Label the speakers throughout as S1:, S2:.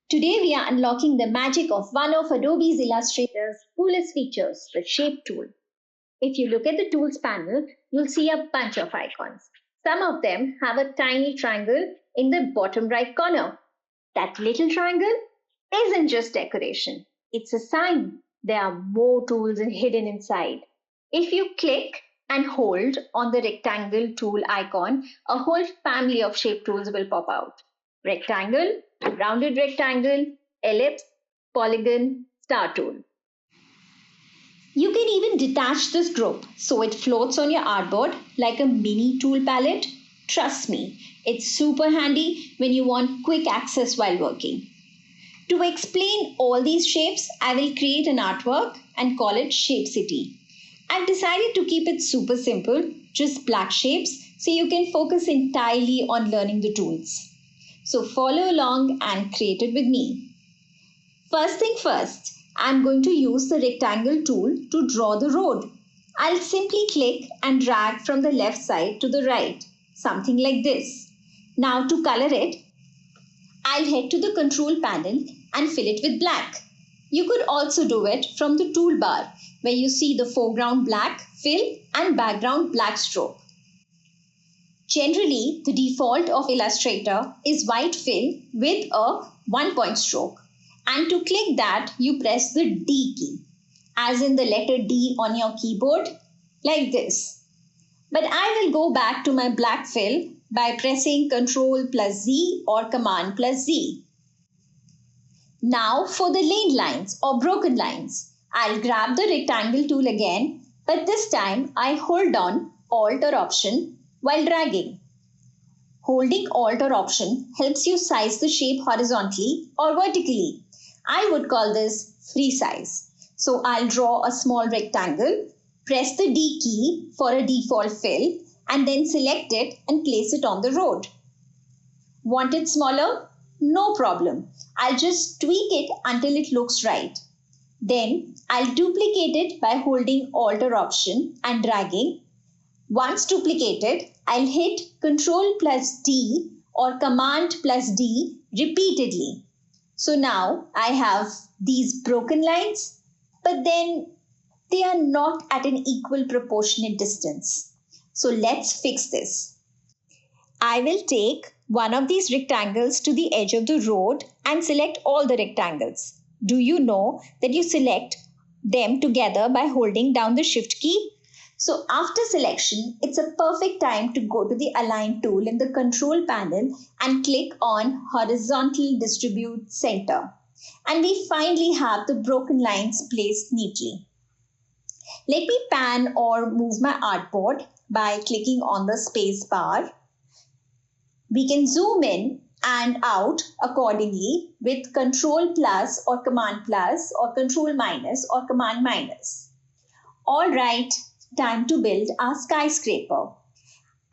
S1: Today we are unlocking the magic of one of Adobe's Illustrator's coolest features, the Shape Tool. If you look at the Tools panel, you'll see a bunch of icons. Some of them have a tiny triangle in the bottom right corner. That little triangle isn't just decoration, it's a sign there are more tools hidden inside. If you click and hold on the rectangle tool icon, a whole family of shape tools will pop out. Rectangle, rounded rectangle, ellipse, polygon, star tool. You can even detach this group so it floats on your artboard like a mini tool palette. Trust me, it's super handy when you want quick access while working. To explain all these shapes, I will create an artwork and call it Shape City. I've decided to keep it super simple, just black shapes, so you can focus entirely on learning the tools. So follow along and create it with me. First thing first, I'm going to use the rectangle tool to draw the road. I'll simply click and drag from the left side to the right, something like this. Now to color it, I'll head to the control panel and fill it with black. You could also do it from the toolbar, where you see the foreground black fill and background black stroke. Generally, the default of Illustrator is white fill with a 1-point stroke. And to click that, you press the D key, as in the letter D on your keyboard, like this. But I will go back to my black fill by pressing Ctrl plus Z or Command plus Z. Now for the lean lines or broken lines, I'll grab the rectangle tool again, but this time I hold on Alt or Option while dragging. Holding Alt or Option helps you size the shape horizontally or vertically. I would call this free size. So I'll draw a small rectangle, press the D key for a default fill, and then select it and place it on the road. Want it smaller? No problem. I'll just tweak it until it looks right. Then I'll duplicate it by holding Alt or Option and dragging. Once duplicated, I'll hit Ctrl plus D or Command plus D repeatedly. So now I have these broken lines, but then they are not at an equal proportionate distance. So let's fix this. I will take one of these rectangles to the edge of the road and select all the rectangles. Do you know that you select them together by holding down the Shift key? So after selection, it's a perfect time to go to the Align tool in the Control panel and click on Horizontal Distribute Center. And we finally have the broken lines placed neatly. Let me pan or move my artboard by clicking on the space bar. We can zoom in and out accordingly with Control plus or Command plus or Control minus or Command minus. All right, time to build our skyscraper.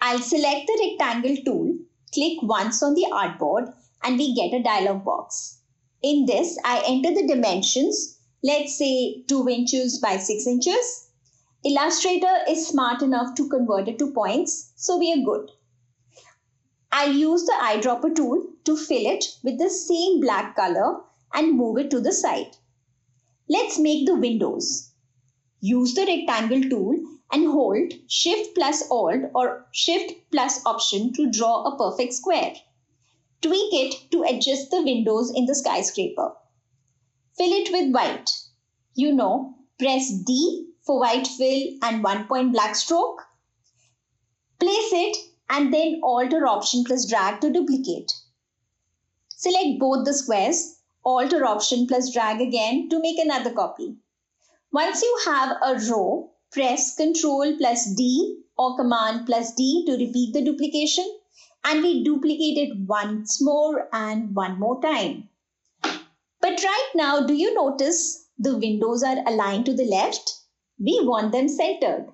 S1: I'll select the rectangle tool, click once on the artboard, and we get a dialog box. In this, I enter the dimensions, let's say 2 inches by 6 inches. Illustrator is smart enough to convert it to points, so we are good. I'll use the eyedropper tool to fill it with the same black color and move it to the side. Let's make the windows. Use the rectangle tool and hold Shift plus Alt or Shift plus Option to draw a perfect square. Tweak it to adjust the windows in the skyscraper. Fill it with white. Press D for white fill and 1-point black stroke. Place it and then Alt or Option plus drag to duplicate. Select both the squares, Alt or Option plus drag again to make another copy. Once you have a row, press Ctrl plus D or Command plus D to repeat the duplication, and we duplicate it once more and one more time. But right now, do you notice the windows are aligned to the left? We want them centered.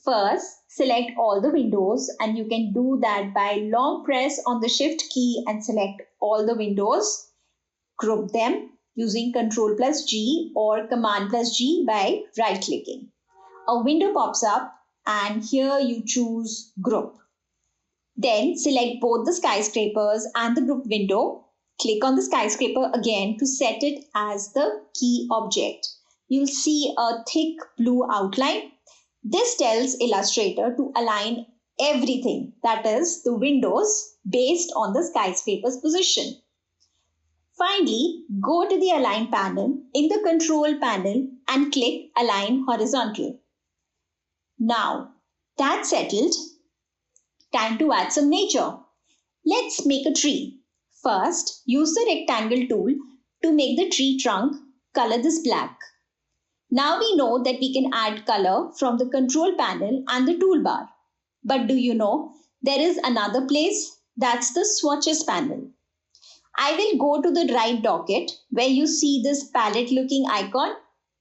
S1: First, select all the windows, and you can do that by long press on the Shift key and select all the windows. Group them using Ctrl plus G or Command plus G by right-clicking. A window pops up and here you choose Group. Then select both the skyscrapers and the group window. Click on the skyscraper again to set it as the key object. You'll see a thick blue outline. This tells Illustrator to align everything, that is, the windows, based on the skyscraper's position. Finally, go to the Align panel in the Control panel and click Align Horizontal. Now, that's settled. Time to add some nature. Let's make a tree. First, use the rectangle tool to make the tree trunk. Color this black. Now we know that we can add color from the Control panel and the toolbar. But do you know, there is another place, that's the Swatches panel. I will go to the right docket where you see this palette looking icon.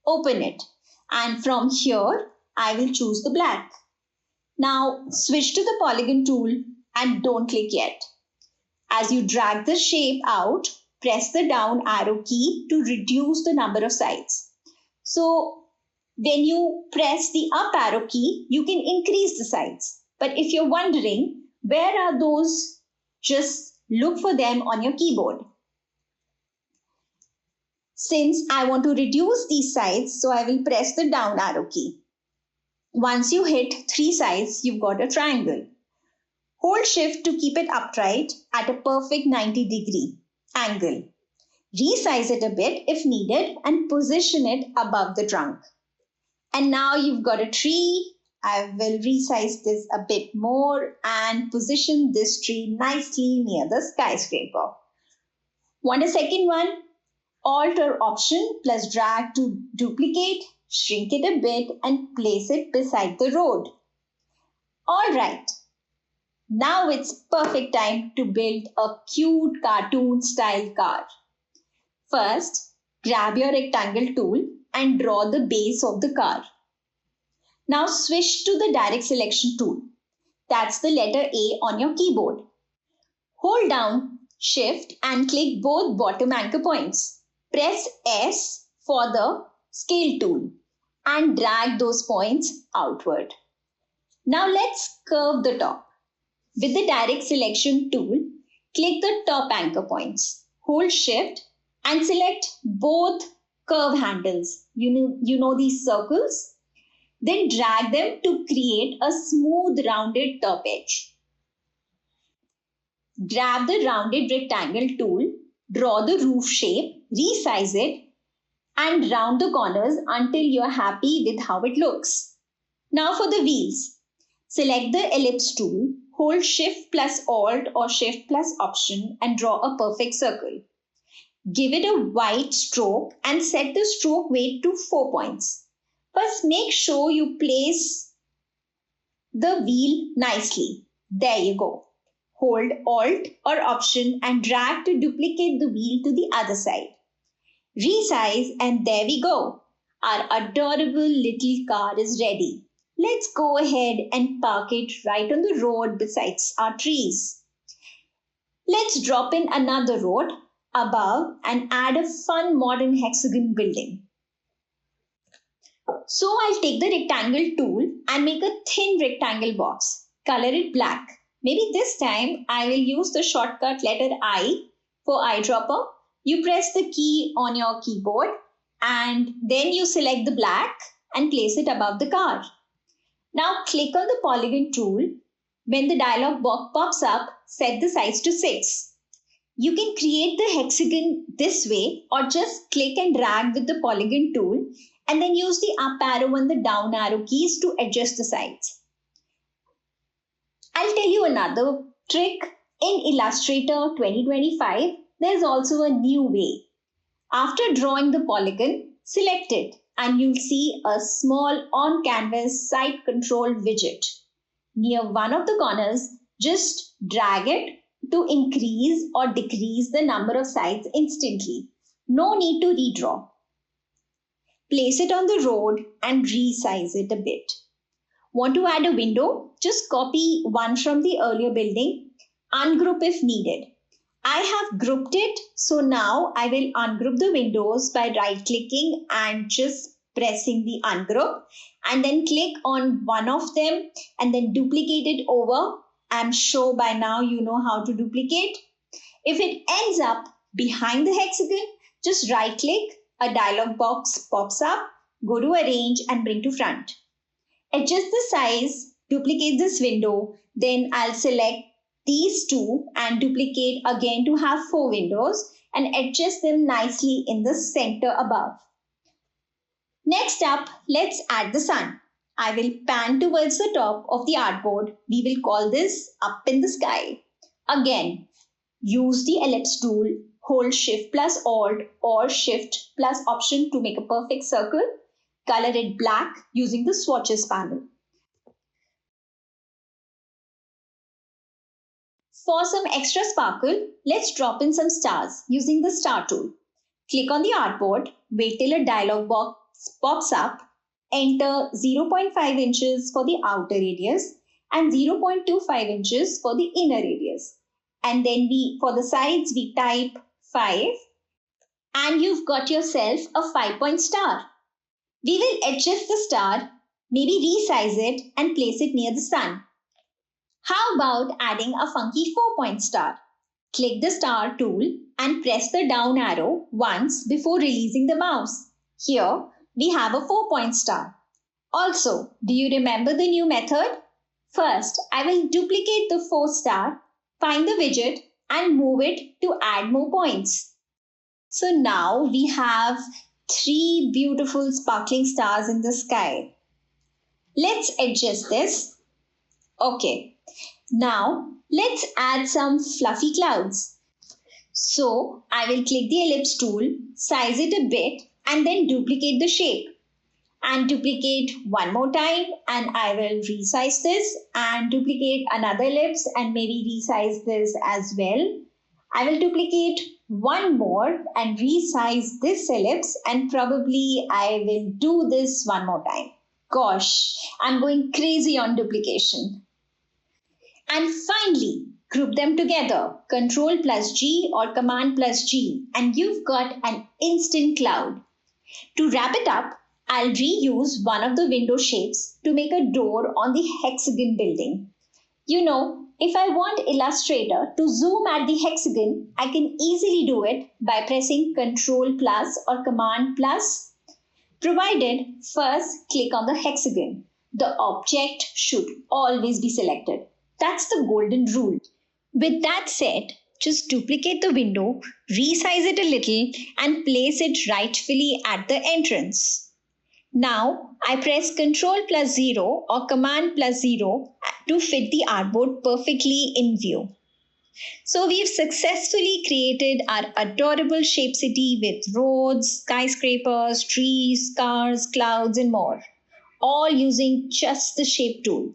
S1: Open it. And from here, I will choose the black. Now switch to the Polygon tool and don't click yet. As you drag the shape out, press the down arrow key to reduce the number of sides. So when you press the up arrow key, you can increase the sides. But if you're wondering, where are those? Just look for them on your keyboard. Since I want to reduce these sides, so I will press the down arrow key. Once you hit 3 sides, you've got a triangle. Hold shift to keep it upright at a perfect 90-degree angle. Resize it a bit if needed and position it above the trunk. And now you've got a tree. I will resize this a bit more and position this tree nicely near the skyscraper. Want a second one? Alt or Option plus drag to duplicate, shrink it a bit and place it beside the road. All right. Now it's perfect time to build a cute cartoon style car. First, grab your rectangle tool and draw the base of the car. Now switch to the direct selection tool. That's the letter A on your keyboard. Hold down Shift and click both bottom anchor points. Press S for the scale tool and drag those points outward. Now let's curve the top. With the direct selection tool, click the top anchor points. Hold Shift and select both curve handles. You know these circles? Then drag them to create a smooth rounded top edge. Grab the rounded rectangle tool, draw the roof shape, resize it and round the corners until you're happy with how it looks. Now for the wheels. Select the Ellipse tool, hold Shift plus Alt or Shift plus Option and draw a perfect circle. Give it a white stroke and set the stroke weight to 4 points. First, make sure you place the wheel nicely. There you go. Hold Alt or Option and drag to duplicate the wheel to the other side. Resize and there we go. Our adorable little car is ready. Let's go ahead and park it right on the road besides our trees. Let's drop in another road above and add a fun modern hexagon building. So I'll take the rectangle tool and make a thin rectangle box. Color it black. Maybe this time I will use the shortcut letter I for eyedropper. You press the key on your keyboard and then you select the black and place it above the car. Now click on the Polygon tool. When the dialog box pops up, set the size to 6. You can create the hexagon this way or just click and drag with the Polygon tool and then use the up arrow and the down arrow keys to adjust the sides. I'll tell you another trick. In Illustrator 2025, there's also a new way. After drawing the polygon, select it and you'll see a small on-canvas side control widget. Near one of the corners, just drag it to increase or decrease the number of sides instantly. No need to redraw. Place it on the road and resize it a bit. Want to add a window? Just copy one from the earlier building. Ungroup if needed. I have grouped it, so now I will ungroup the windows by right-clicking and just pressing the ungroup and then click on one of them and then duplicate it over. I'm sure by now you know how to duplicate. If it ends up Behind the hexagon, just right click, a dialog box pops up, go to Arrange and bring to front. Adjust the size, duplicate this window, then I'll select these two and duplicate again to have 4 windows and adjust them nicely in the center above. Next up, let's add the sun. I will pan towards the top of the artboard. We will call this Up in the Sky. Again, use the Ellipse tool, hold Shift plus Alt or Shift plus Option to make a perfect circle. Color it black using the Swatches panel. For some extra sparkle, let's drop in some stars using the Star tool. Click on the artboard, wait till a dialog box pops up, enter 0.5 inches for the outer radius and 0.25 inches for the inner radius. And then for the sides, we type 5 and you've got yourself a 5-point star. We will adjust the star, maybe resize it and place it near the sun. How about adding a funky 4-point star? Click the star tool and press the down arrow once before releasing the mouse. Here we have a 4-point star. Also, do you remember the new method? First, I will duplicate the 4 star, find the widget and move it to add more points. So now we have 3 beautiful sparkling stars in the sky. Let's adjust this. Okay, now let's add some fluffy clouds. So I will click the ellipse tool, size it a bit and then duplicate the shape. And duplicate one more time and I will resize this and duplicate another ellipse and maybe resize this as well. I will duplicate one more and resize this ellipse and probably I will do this one more time. Gosh, I'm going crazy on duplication. And finally, group them together, Ctrl plus G or Command plus G, and you've got an instant cloud. To wrap it up, I'll reuse one of the window shapes to make a door on the hexagon building. You know, if I want Illustrator to zoom at the hexagon, I can easily do it by pressing Ctrl plus or Command plus, provided first click on the hexagon. The object should always be selected. That's the golden rule. With that said, just duplicate the window, resize it a little and place it rightfully at the entrance. Now I press Ctrl plus 0 or Command plus 0 to fit the artboard perfectly in view. So we've successfully created our adorable shape city with roads, skyscrapers, trees, cars, clouds and more, all using just the shape tool.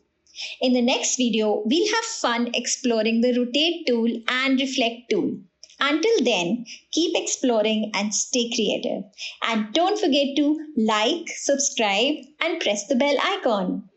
S1: In the next video, we'll have fun exploring the rotate tool and reflect tool. Until then, keep exploring and stay creative. And don't forget to like, subscribe and press the bell icon.